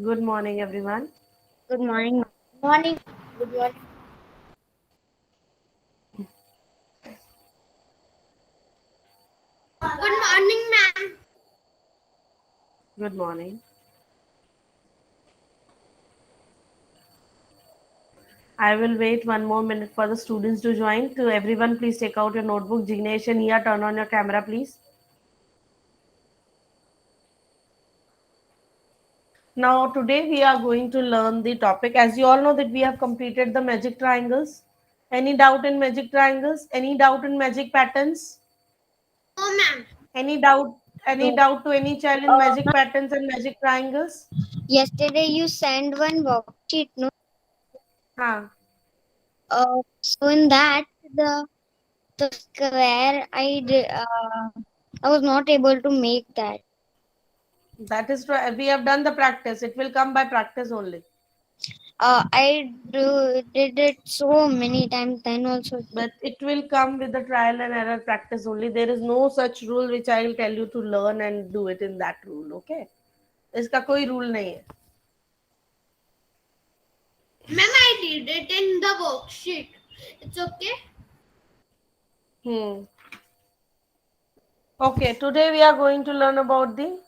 Good morning, everyone. Good morning. Morning. Good morning. Good morning, ma'am. Good morning. I will wait one more minute for the students to join. To everyone, please take out your notebook. Jignesh and Nia, turn on your camera, please. Now, today we are going to learn the topic. As you all know that we have completed the magic triangles. Any doubt in magic triangles? Any doubt in magic patterns? Oh, ma'am. Any doubt? Any No. doubt to any child in magic Ma'am, patterns and magic triangles? yesterday you sent one worksheet, no? Huh. So in that the square I was not able to make that. That is right. We have done the practice. It will come by practice only. Did it so many times. Then also, But it will come with the trial and error practice only. There is no such rule which I will tell you to learn and do it in that rule. Okay? इसका कोई rule नहीं है. Ma'am, I did it in the worksheet. It's okay. Hmm. Okay. Today we are going to learn about the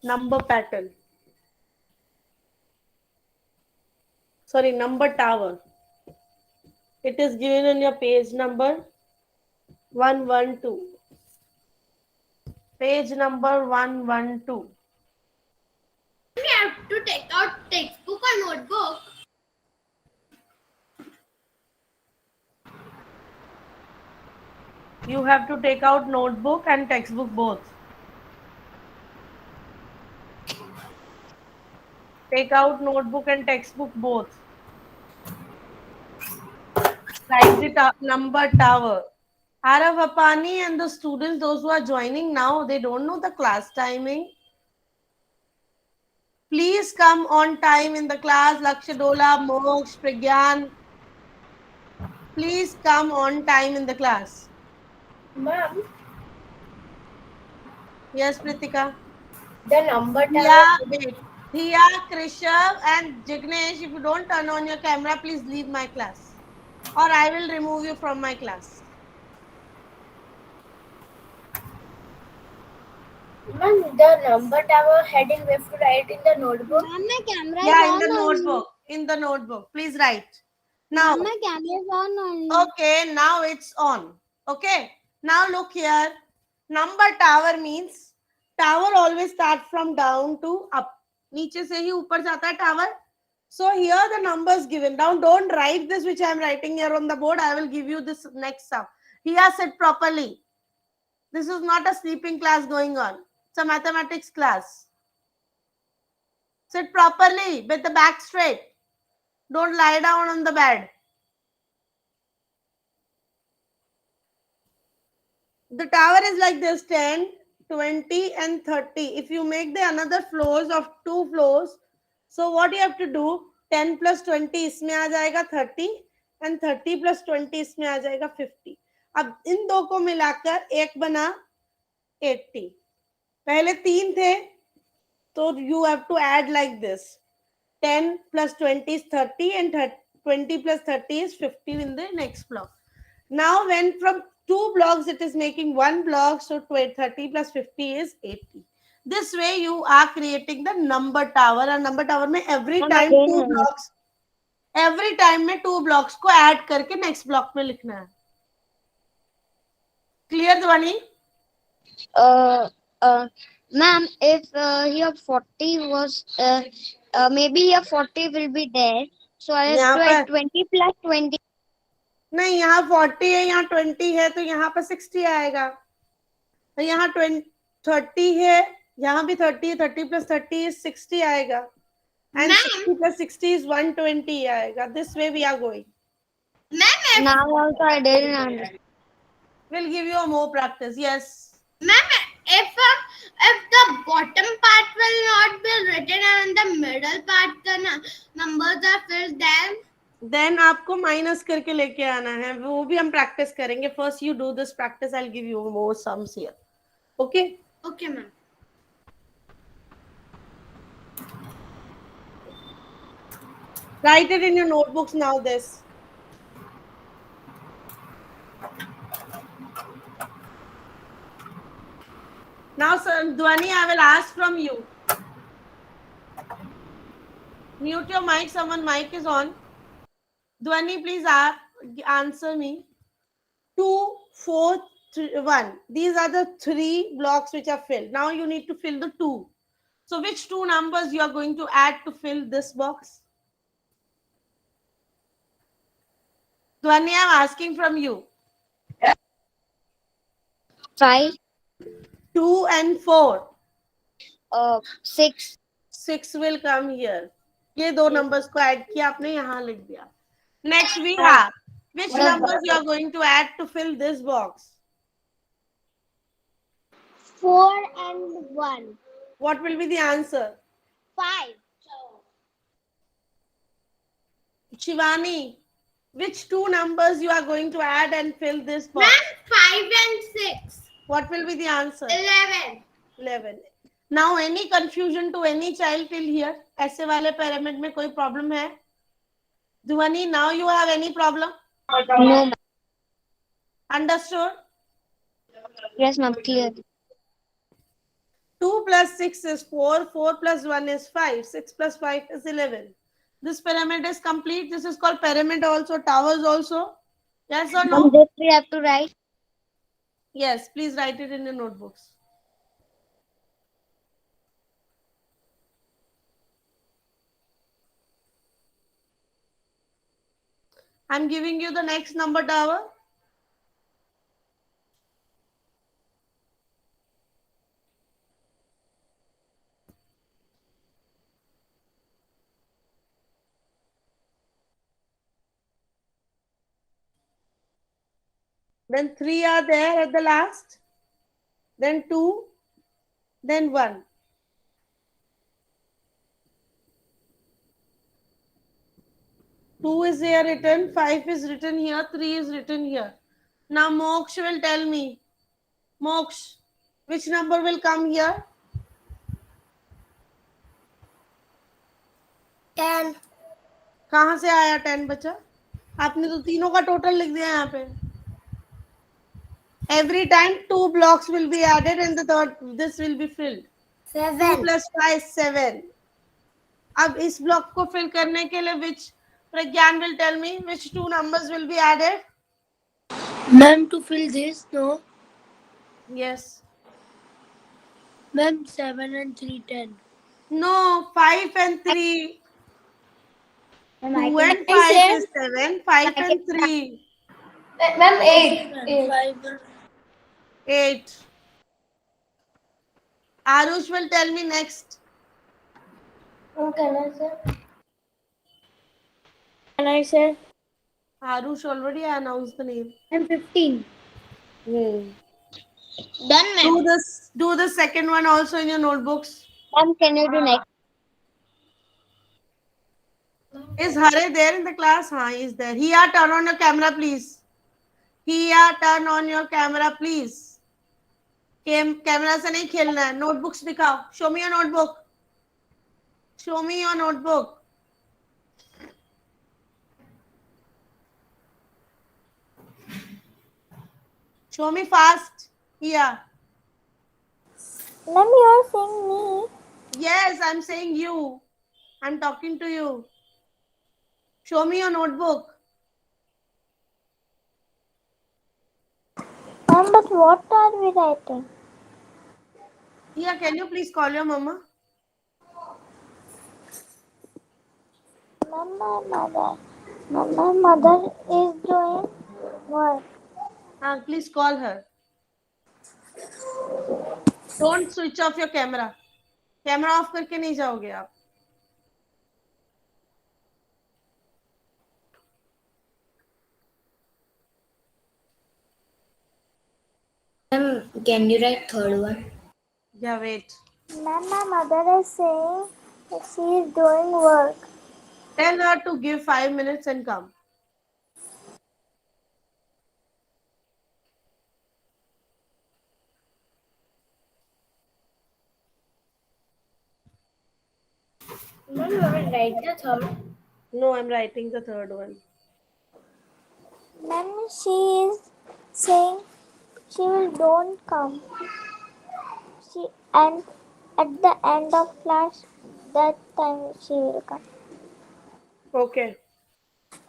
number pattern. Sorry, number tower. It is given on your page number 112. Page number 112. We have to take out textbook or notebook. You have to take out notebook and textbook both. Take out notebook and textbook both. Write the number tower. Arav Apani and the students, those who are joining now, they don't know the class timing. Please come on time in the class. Lakshadola, Moksh, Pragyan. Please come on time in the class. Ma'am, Yes, Pritika. the number tower. Yeah, wait. Thea, Krishav, and Jignesh, if you don't turn on your camera, please leave my class. Or I will remove you from my class. Ma'am, the number tower heading we have to write in the notebook. ma'am, my camera is Yeah, in on the only. notebook. In the notebook. Please write. Now, Ma'am, my camera is on only. okay, now it's on. Okay, now look here. Number tower means tower always starts from down to up. नीचे से ही ऊपर जाता है tower. So here the numbers given down. Don't write this which I am writing here on the board. I will give you this next sum. Here sit properly. This is not a sleeping class going on. It's a mathematics class. Sit properly with the back straight. Don't lie down on the bed. The tower is like this 10, 20, and 30. If you make the another floors of two floors, so what you have to do 10 plus 20 इसमें आ जाएगा 30 and 30 plus 20 इसमें आ जाएगा 50. अब इन दो को मिलाकर एक बना 80. पहले तीन थे तो you have to add like this 10 plus 20 is 30 and 20 plus 30 is 50 in the next block. Now, when from two blocks it is making one block, so 30 plus 50 is 80. This way you are creating the number tower. And number tower में every Ma'am, time two again. blocks, every time में two blocks को add करके next block में लिखना है. Clear ध्वनि? Uh, Ma'am, if here 40 was maybe here 40 will be there. So I have यहाँ to add पर 20 plus 20. नहीं, यहाँ 40 है, यहाँ 20 है, तो यहाँ पर 60 आएगा. तो यहाँ 30 है, यहाँ भी 30 है, 30 plus 30 is 60 आएगा. And Ma'am, 60 plus 60 is 120 आएगा. This way we are going. ma'am, Now also I didn't understand. We'll give you a more practice. Yes. ma'am, if the bottom part will not be written and the middle part the numbers are filled, Then आपको minus करके लेके आना है. वो भी हम practice करेंगे. First you do this practice. I'll give you more sums here. Okay. okay, ma'am. Write it in your notebooks now. This. Now, sir, Dhwani, I will ask from you. Mute your mic. Someone mic is on. Dhwani, please answer me. 2, 4, 1. These are the 3 blocks which are filled. Now you need to fill the 2. So which 2 numbers you are going to add to fill this box? Dhwani, I'm asking from you. 5, 2 and 4. 6. 6 will come here. ये दो numbers को add किया आपने यहाँ लिख दिया. Next we have which numbers you are going to add to fill this box? 4 and 1. What will be the answer? 5. Shivani, which 2 numbers you are going to add and fill this box? Ma'am, 5 and 6. What will be the answer? 11. 11. Now any confusion to any child till here? ऐसे वाले pyramid में कोई problem है? Dhwani, now you have any problem? No, ma'am. Understood? Yes, ma'am. Clear. 2 plus 6 is 4, 4 plus 1 is 5, 6 plus 5 is 11. This pyramid is complete. This is called pyramid also, towers also. Yes or no? Ma'am, this we have to write. Yes, please write it in your notebooks. I'm giving you the next number tower. Then 3 are there at the last. Then 2. Then 1. Two is here written, 5 is written here, 3 is written here. Now Moksh will tell me. Moksh, which number will come here? 10. कहाँ से आया 10 बच्चा? आपने तो तीनों का total लिख दिया यहाँ पे. Every time 2 blocks will be added and the third this will be filled. 2 7. plus 5 7. अब इस ब्लॉक को फिल करने के लिए which Pragyan will tell me which 2 numbers will be added? Ma'am, to fill this, no? Yes. Ma'am, 7 and 3, 10. No, 5 and 3. 2 Ma'am, and 5 is 7. 5 and 3. Ma'am, 8. 5. 8. Arush will tell me next. Can I say? Can I say? Arush already announced the name. I'm 15. Done, Do this. Do the second one also in your notebooks. Ma'am, can you do next? Is Hare there in the class? Haan, he is there. Hiya, turn on your camera, please. Hiya, turn on your camera, please. Camera से नहीं खेलना है. Notebooks दिखाओ. Show me your notebook. Show me your notebook. Show me fast. Here. Ma'am, you are saying me. Yes, I'm saying you. I'm talking to you. Show me your notebook. Ma'am, but what are we writing? Here, can you please call your mama? Ma'am, my mother is doing work. Please call her. Don't switch off your camera. Camera off करके नहीं जाओगे आप. Can you write third one? Yeah, wait. Ma'am, my mother is saying that she is doing work. Tell her to give 5 minutes and come. Ma'am, I will write the third. No, I'm writing the third one. Ma'am, she is saying she will don't come. She and at the end of class, that time she will come. Okay.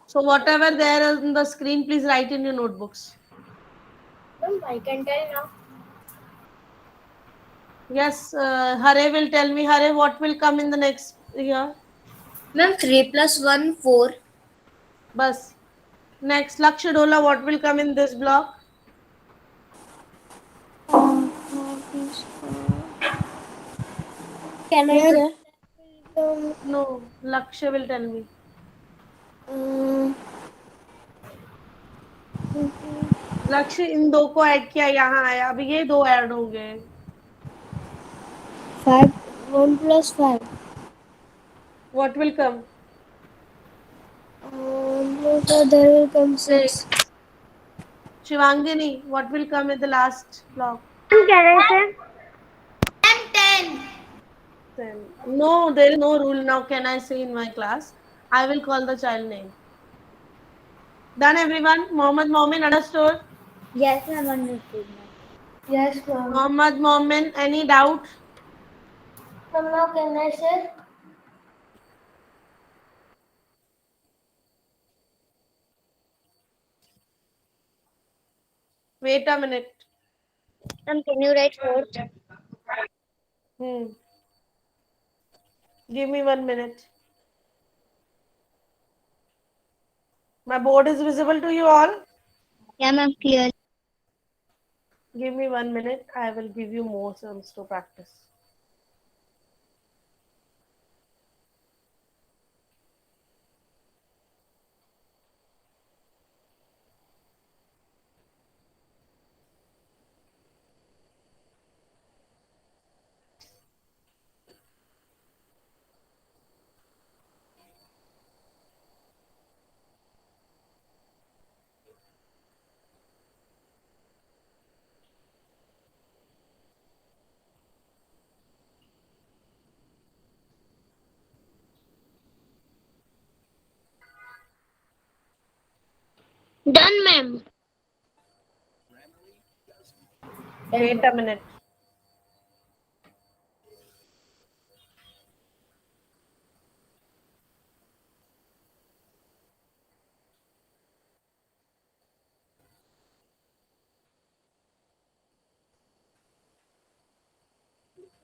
So whatever there on the screen, please write in your notebooks. I can tell now. Yes, Hare will tell me. Hare, what will come in the next year? Ma'am, 3 plus 1, 4. Bus. Next, Lakshadola, what will come in this block? Can I say? No, Laksha will tell me. लक्ष्य इन दो को add किया यहाँ आया अभी ये दो add हो गए 5, 1 plus 5. What will come 1 plus 5, there will come 6. Shivangini what will come in the last block Can I say? M10. no there is no rule now can I say in my class I will call the child name done everyone Mohammed Momin understood Yes, ma'am, understood. Yes, ma'am. Mohammed Momin any doubt Ma'am, now can I say? wait a minute Ma'am, can you write fourth? give me 1 minute my board is visible to you all Yeah, ma'am, clear. give me 1 minute I will give you more sums to practice Done, ma'am. wait a minute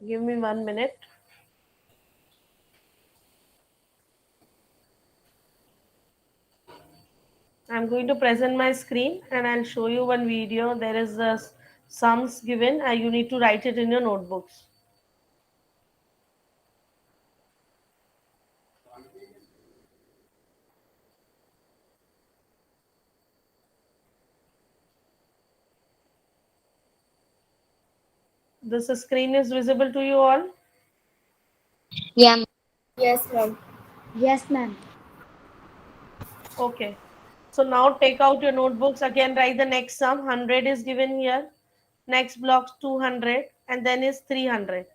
give me 1 minute I'm going to present my screen and I'll show you one video. There is the sums given. You need to write it in your notebooks. This screen is visible to you all. Yeah, ma'am. Yes, ma'am. Yes, ma'am. Okay. So now take out your notebooks. Again, write the next sum. 100 is given here. Next block 200 and then is 300.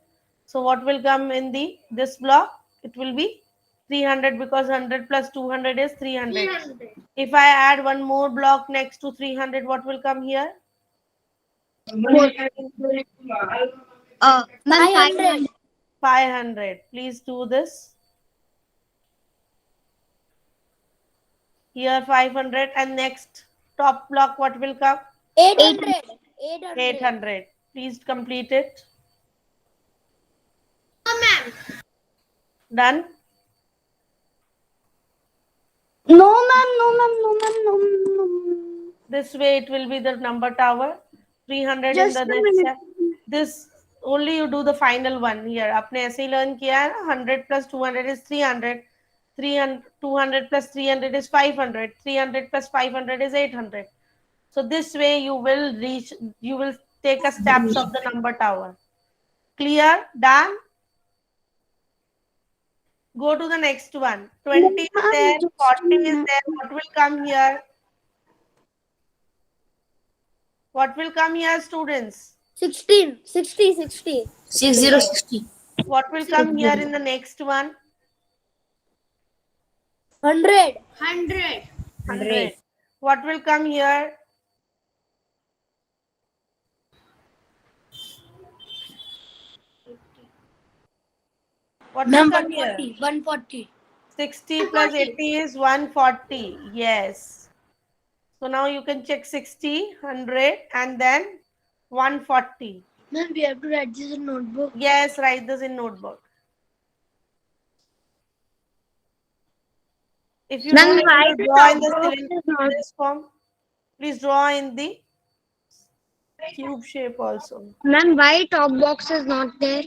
So what will come in the this block? It will be 300 because 100 plus 200 is 300. 300. If I add one more block next to 300, what will come here? Ma'am, 500. 500. Please do this. Here 500 and next top block what will come? 800. 800. Please complete it. No, ma'am. Done? No, ma'am, no, ma'am, no, ma'am, no, no. This way it will be the number tower. 300 Just in the a next minute. step. This only you do the final one here. आपने ऐसे ही learn किया है ना 100 plus 200 is 300. 300 200 plus 300 is 500. 300 plus 500 is 800. So this way you will reach, you will take a steps of the number tower. Clear? Done? Go to the next one. 20 is there, 40 is there. What will come here? What will come here, students? 60. 60. What will come here in the next one? 100. 100. 100. What will come here? What will Ma'am, come here? 140. 60 plus 80 is 140. Yes. So now you can check 60, 100 and then 140. Ma'am, we have to write this in notebook. Yes, write this in notebook. If you Ma'am, don't why able to the draw in top the box is not? this form, please draw in the cube shape also. Ma'am, why top box is not there?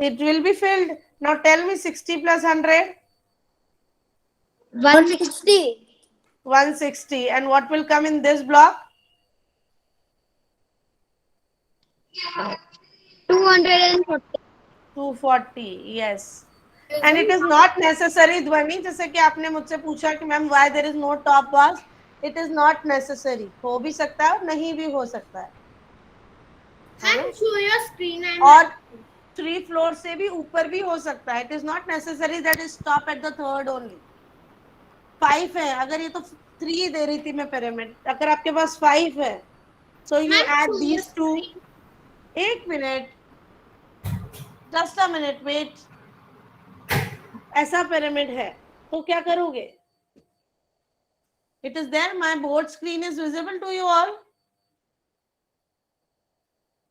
It will be filled. Now tell me 60 plus 100? 160. 160. And what will come in this block? 240. 240. Yes. And it is not necessary, ध्वनि, जैसे कि आपने मुझसे पूछा कि ma'am why there is no top box, it is not necessary. हो भी सकता है और नहीं भी हो सकता है. And show your screen and और 3 फ्लोर से भी ऊपर भी हो सकता है. It is not necessary that it stop at the third only. 5 है. अगर ये तो 3 दे रही थी मैं pyramid. अगर आपके पास 5 है, so you Ma'am, add show these your two. screen. 1 minute. Just a minute. Wait. ऐसा pyramid है. तो क्या करोगे? It is there. My board screen is visible to you all.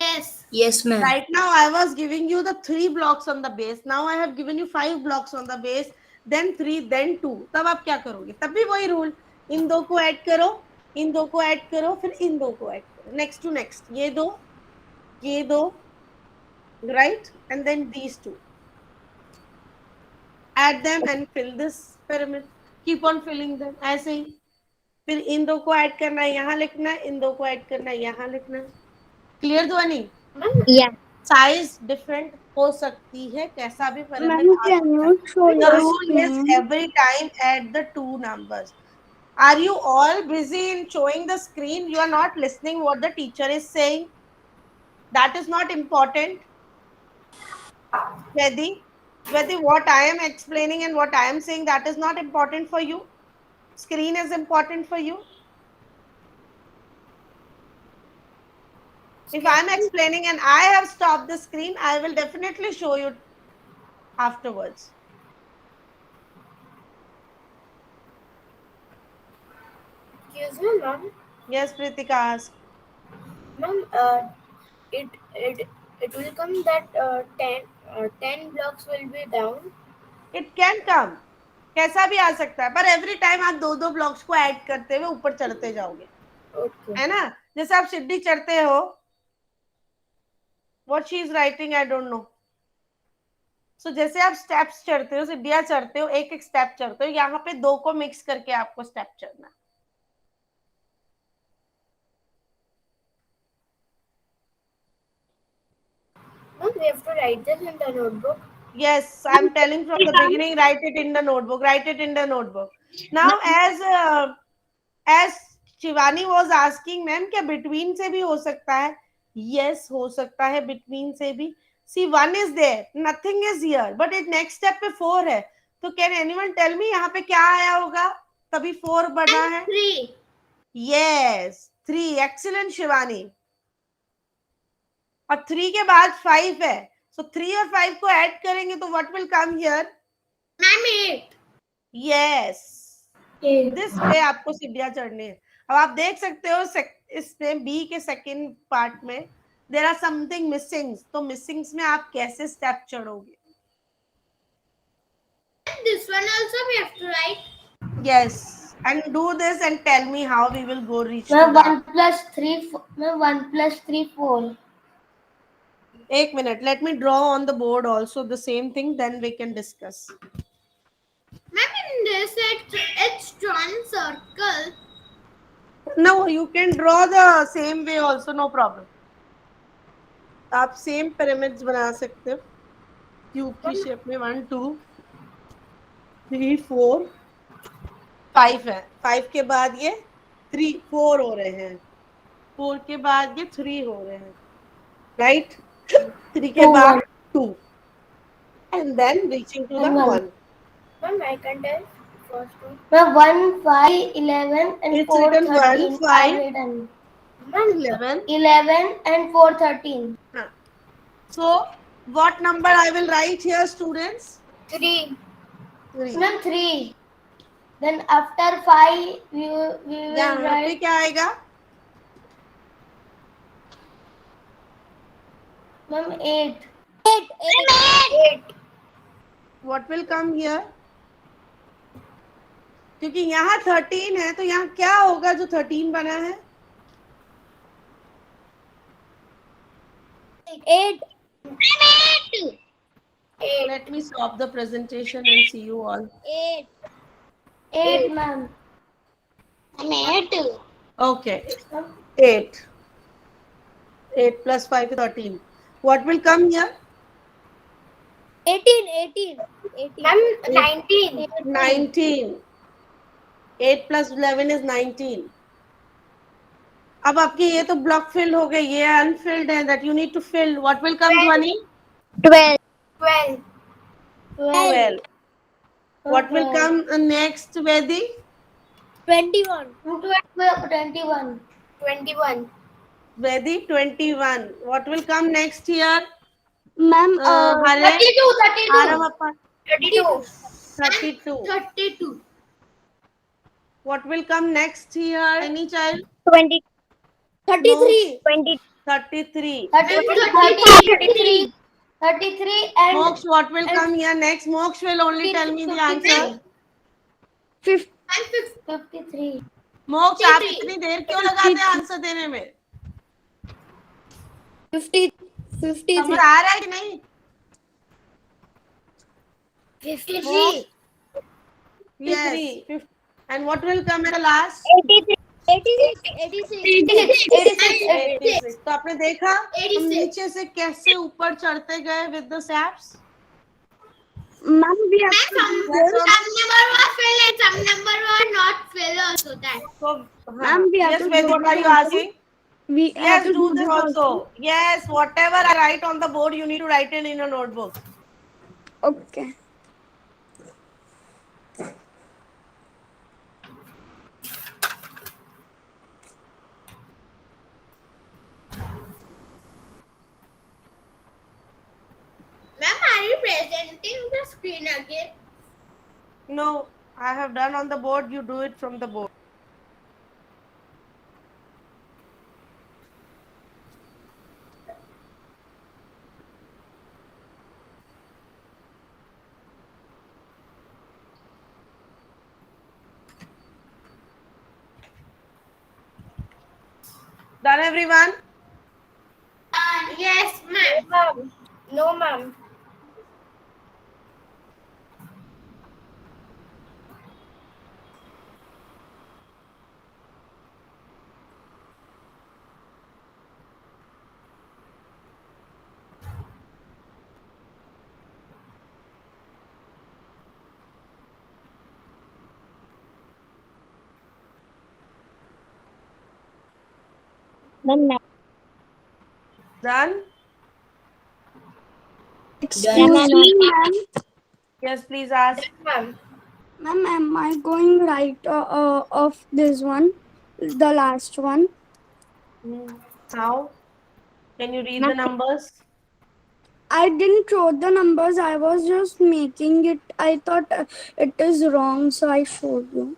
Yes. Yes, ma'am. Right now I was giving you the 3 blocks on the base. Now I have given you 5 blocks on the base. Then 3, then 2. तब आप क्या करोगे? तब भी वही rule. इन दो को add करो, इन दो को ऐड करो, फिर इन दो को ऐड करो. Next to next. ये दो, right? And then these two. Add them and fill this pyramid. Keep on filling them. ऐसे ही. फिर इन दो को ऐड करना है, यहाँ लिखना है, इन दो को ऐड करना है, यहाँ लिखना है. क्लियर ध्वनि? Yeah. साइज डिफरेंट हो सकती है, कैसा भी Ma'am, pyramid आ can सकता you show है. The your rule is screen? every time add the 2 numbers. Are you all busy in showing the screen? You are not listening what the teacher is saying. That is not important. Vedi, what I am explaining and what I am saying, that is not important for you. Screen is important for you. If I am explaining and I have stopped the screen, I will definitely show you afterwards. Excuse me, ma'am. Yes, Pritika, ask. Ma'am, it will come that 10 blocks will be down. It can come. कैसा भी आ सकता है, पर every time आप 2 blocks को add करते हुए ऊपर चढ़ते जाओगे. Okay. है ना? जैसे आप सीढ़ी चढ़ते हो. What she is writing, I don't know. So जैसे आप स्टेप्स चढ़ते हो, सीढ़ियां चढ़ते हो, एक एक स्टेप चढ़ते हो, यहाँ पे 2 को मिक्स करके आपको स्टेप चढ़ना. Ma'am, we have to write this in the notebook. Yes, I'm telling from the beginning, write it in the notebook. Write it in the notebook. Now, as Shivani was asking, ma'am, क्या between से भी हो सकता है? Yes, हो सकता है between से भी. See, 1 is there, nothing is here, but it next step पे 4 है. तो can anyone tell me यहाँ पे क्या आया होगा? तभी 4 बना है. 3. Yes, 3. Excellent, Shivani. और 3 के बाद 5 है. So 3 और 5 को ऐड करेंगे तो what will come here? Ma'am, 8. Yes. This way आपको सीढ़ियां चढ़नी है. अब आप देख सकते हो इसमें B के सेकंड पार्ट में there are something missing. तो मिसिंग्स में आप कैसे step चढ़ोगे? And this one also we have to write. Yes. And do this and tell me how we will go reach. Ma'am, to that. 1 plus 3, ma'am, 1 plus 3, 4. 1 minute. Let me draw on the board also the same thing. Then we can discuss. Ma'am, in this it's drawn circle. No, you can draw the same way also. No problem. आप same pyramids बना सकते हो cube की shape में. 1 2 3 4 5 है. 5 के बाद ये 3 4 हो रहे हैं. 4 के बाद ये 3 हो रहे हैं, राइट? 3 के बाद 2 and then reaching to the 1. Ma'am, I can tell Ma'am, 1, 5, 11 and It's 4, written 1, 13 are 5, written. 11. 11 and 4, 13. Huh. So, what number I will write here, students? 3. 3. Ma'am, 3. Then after 5, we will यहाँ पे write क्या आएगा? ma'am 8. 8. What will come here? क्योंकि यहाँ 13 है तो यहाँ क्या होगा जो 13 बना है? 8. 8. Let me stop the presentation and see you all. 8. 8, ma'am. 8. Okay. 8. 8 plus 5 is 13. What will come here? 18. Ma'am, 19. 19. 8 plus 11 is 19. अब आपके ये तो ब्लॉक फिल हो गए, ये अनफिल्ड है, that you need to fill. What will come, Dhwani? 12. 12. 12. What will come next, Vedi? 21. 21. 21. Vedi, 21. What will come next here? Ma'am, Hare? 32. Aram, 32. 32. 32. What will come next here? Any child? 20. 33. 20. 33. 33. 33 and Moksh, what will come here next? Moksh will only tell me the answer. 50. 53. मोक्ष आप इतनी देर क्यों लगाते हैं answer देने में? 53. समझ आ रहा है कि नहीं? 53. Yes. And what will come at the last? 86. 86. तो आपने देखा हम 86. नीचे से कैसे ऊपर चढ़ते गए with the steps? Ma'am, we have to Some number was filled and some number were not filled also that. So, Ma'am, we have yes, to Vedi, do what are you this also. asking? we Yes, have to do this also. Yes, whatever I write on the board, you need to write it in a notebook. Okay. Ma'am, are you presenting the screen again? No, I have done on the board. You do it from the board. Done, everyone? Yes, ma'am. No, ma'am. Done? Excuse me, ma'am. Yes, please ask. Ma'am. Ma'am, am I going right of this one, the last one? How? Can you read the Nothing. numbers? I didn't wrote the numbers. I was just making it. I thought it is wrong, so I showed you.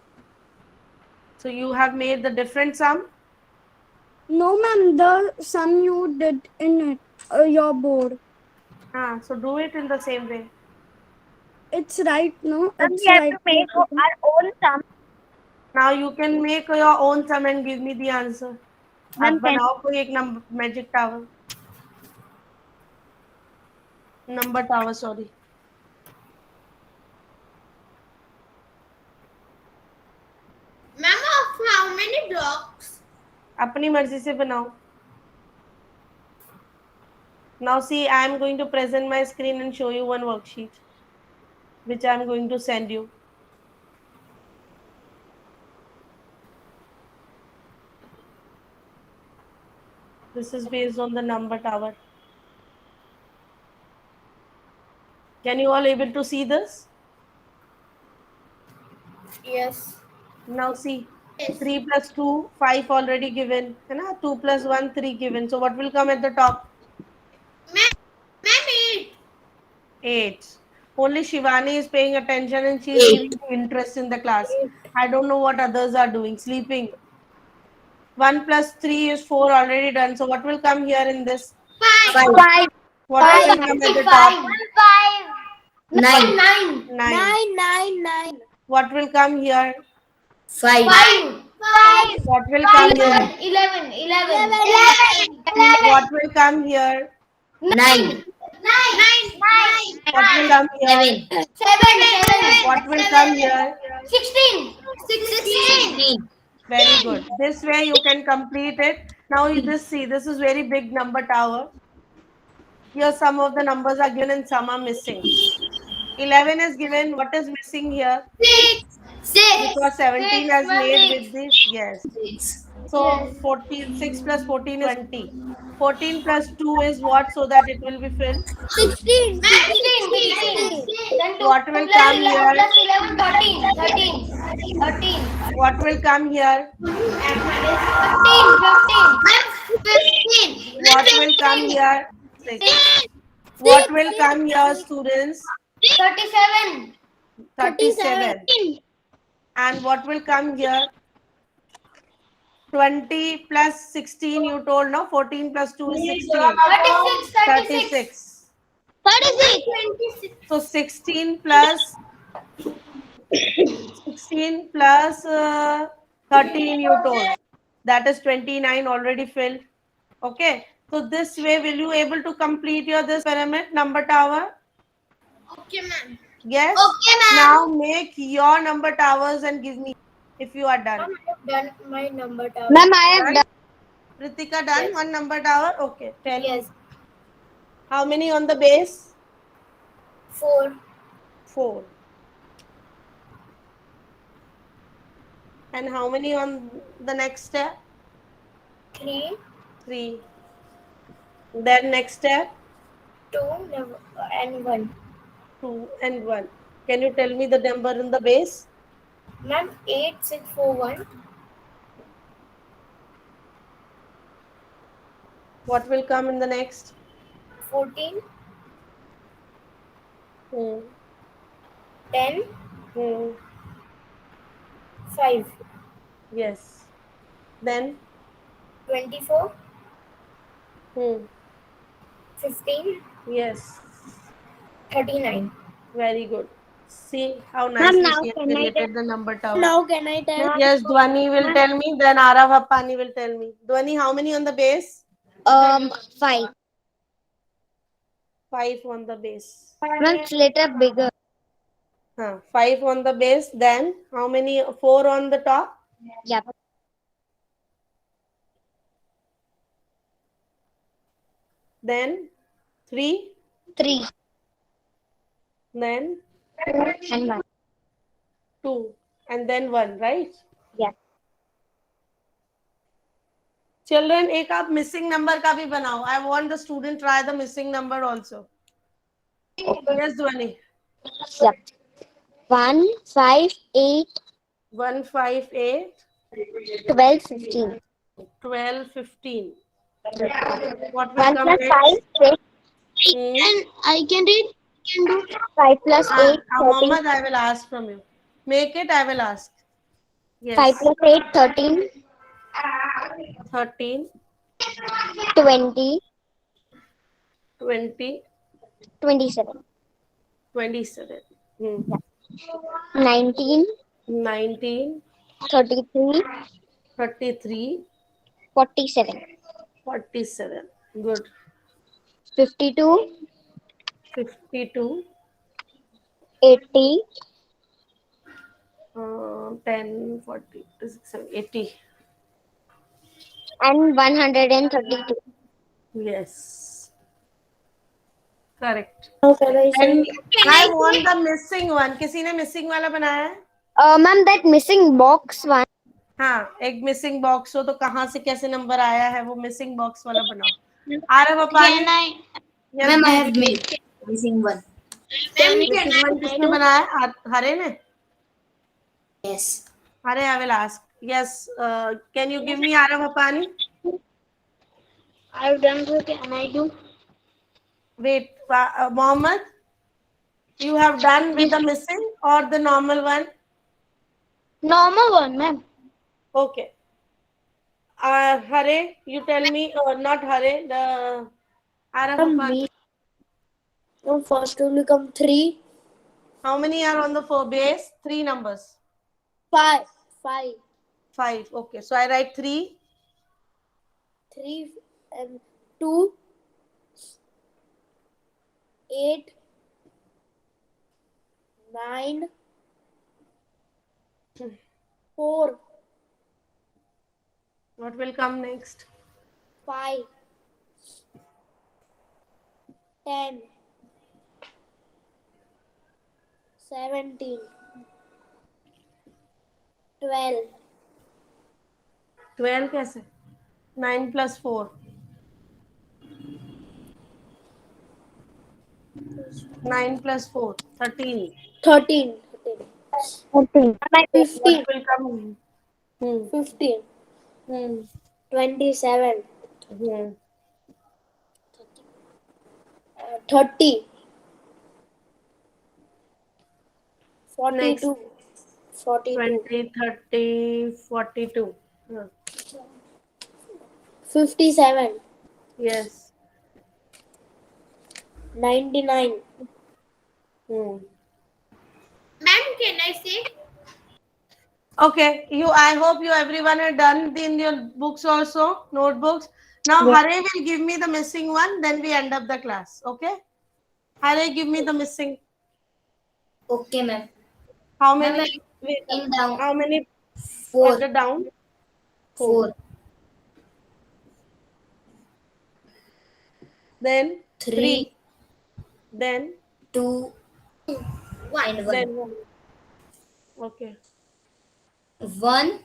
So you have made the different sum? No, ma'am. The sum you did in it, your board. So do it in the same way. It's right, no? Ma'am, It's we have right. to make our own sum. Now you can make your own sum and give me the answer. Ma'am, आप बनाओ कोई एक number magic tower, number tower sorry. Ma'am, of how many blocks? अपनी मर्जी से बनाओ. Now see, I am going to present my screen and show you one worksheet, which I am going to send you. This is based on the number tower. Can you all able to see this? Yes. Now see, 3 plus 2, 5 already given, है ना? 2 plus 1, 3 given. So what will come at the top? Ma'am, 8. 8. Only Shivani is paying attention and she is giving interest in the class. I don't know what others are doing, sleeping. 1 plus 3 is 4 already done. So what will come here in this? 5. What will come at the top? 9. 9. What will come here? 5. What will come here? 11. What will come here? 9. What will come here? 7. What will come here? 16. Very good. This way you can complete it. Now you just see, this is very big number tower. Here some of the numbers are given and some are missing. 11 is given. What is missing here? 6. Because 17 has made with this. Yes. So 6 plus 14 is 20. 14 plus 2 is what? So that it will be filled. 16. What will come here? 11, 13. What will come here? 15. What will come here? 6. What will come here, students? 37. 37. And what will come here? 20 plus 16 you told, no? 14 plus 2 is 16. 36. 26. So 16 plus 13 you told. That is 29 already filled. Okay. So this way will you able to complete your this pyramid number tower? Okay, ma'am. Yes. Okay, ma'am. Now make your number towers and give me if you are done. I have done my number tower. Ma'am, I have done. Ritika done Yes. one number tower. Okay. Tell me. Yes. How many on the base? 4. 4. And how many on the next step? 3. 3. Then next step? 2 and 1. 2 and 1. Can you tell me the number in the base? Ma'am, 8, 6, 4, 1. What will come in the next? 14. Hmm. 10. Hmm. 5. Yes. Then? 24. Hmm. 15. Yes. 39. Very good. See how Ma'am, nicely now she has can I created the number tower. Now can I tell? Yes, Dhwani will tell me. Then Arav Appani will tell me. Dhwani, how many on the base? 5. 5 on the base. Ma'am, it's later bigger. 5 on the base. Then how many? 4 on the top. Yeah. Then 3. 3 Then and 1. 2. And then 1, right? Yeah. Children, एक आप missing number का भी बनाओ. I want the student try the missing number also. Yes, Dhwani. Yeah. 1, 5, 8, 1, 5, 8, 12, 15. 12, 15. What will 1 come plus next? 5, 6. Hmm. I can read. 5 plus 8, 13. Mohammed, I will ask from you. Make it, I will ask. Yes. 5 plus 8, 13. 13, 20, 20, 27. 27. 19, 19, 33, 33, 47. 47. Good. 52, 52, 80, 10, 40, 80. and 132. Yes. Correct. Now can I say? And I want the missing one. किसी ने missing वाला बनाया है? Ma'am, that missing box one. हाँ, एक missing box हो तो कहाँ से कैसे नंबर आया है वो missing box वाला बनाओ. Aarav अपानी. Ma'am, I have made missing one. Missing one किसने बनाया? हरे ने? Yes. Hare, I will ask. Yes. Can you give me Arav Apani? I've done so. Can I do? Wait, Mohammed, you have done with the missing or the normal one? Normal one, ma'am. Okay. Hare, you tell me, not Hare, the Arav Apani. No, first will become 3, How many are on the base? 3 numbers. 5, 5. Okay. So I write 3. 3 and 2, 8, 9, 4, What will come next? 5, 10, 17, 12, 12 कैसे? 9 plus 4. 9 plus 4. 13. 13, 14. 15, What will come? 15, Hmm. 27, Hmm. 30, Next. 42, 42, 20, 30, 42. Huh. 57, Yes. 99, Hmm. Ma'am, can I say? Okay. I hope you everyone are done in your books also, notebooks. Now Hare will give me the missing one, then we end up the class. Okay? Hare, give me the missing. Okay, ma'am. How Ma'am, many? Wait, in down how many? four. At the down? 4, Then 3, 3. Then 2, and 1. then 1. Okay. 1,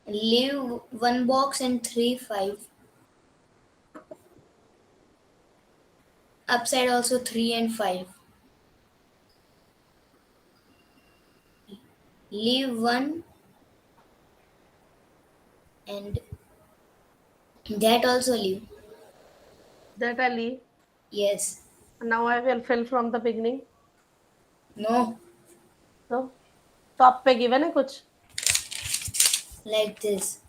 leave 1 box and 3, 5. Upside also 3 and 5. Leave 1 and that also leave. That I leave. Yes. Now I will fill from the beginning. No. So top पे given है कुछ? Like this.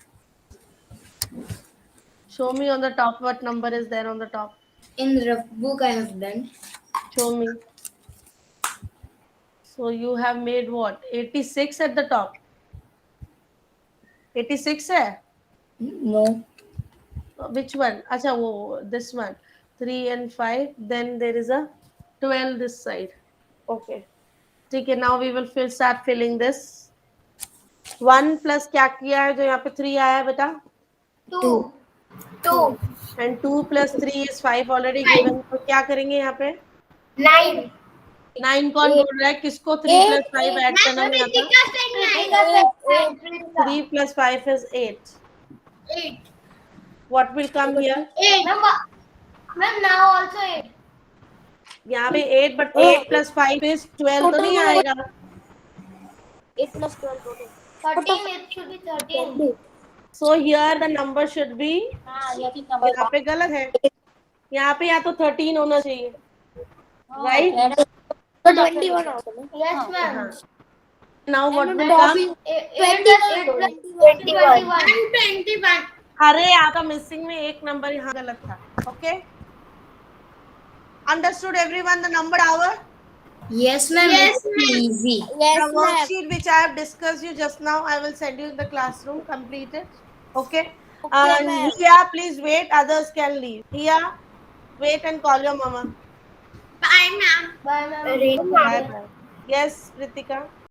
Show me on the top what number is there on the top. In rough book I have done. Show me. So you have made what? 86 at the top. 86 है? No. Which one? Acha, this one. 3 and 5. Then there is a 12 this side. Okay. Okay, now we will start filling this. 1 plus क्या किया है जो यहाँ पे 3 आया है बेटा? 2. 2. And 2 plus 3 is 5 already given. तो क्या करेंगे यहाँ पे? 9. 9 कौन बोल रहा है? किसको 3 plus 5 ऐड करना नहीं आता? Ritika said 9. 3 plus 5 is 8. 8. What will come here? 8. Ma'am, now also 8. यहाँ पे 8 but 8 plus 5 is 12 तो नहीं आएगा. 8 plus 12 total. 13, it should be 13. So here the number should be. यहाँ पे गलत है. यहाँ पे या तो 13 होना चाहिए. Right? 21 also, no? Yes, ma'am. Now what will Topping come? 8 plus 21. 21. अरे आपका मिसिंग में एक नंबर यहाँ गलत था. Okay? Understood everyone the number hour? Yes, ma'am. Yes, It's ma'am. easy. Yes, The ma'am. worksheet which I have discussed you just now, I will send you in the classroom completed. Okay? Okay, ma'am. Here, please wait. Others can leave. Here, wait and call your mama. Bye, ma'am. Bye, ma'am. Bye bye. Yes, Ritika.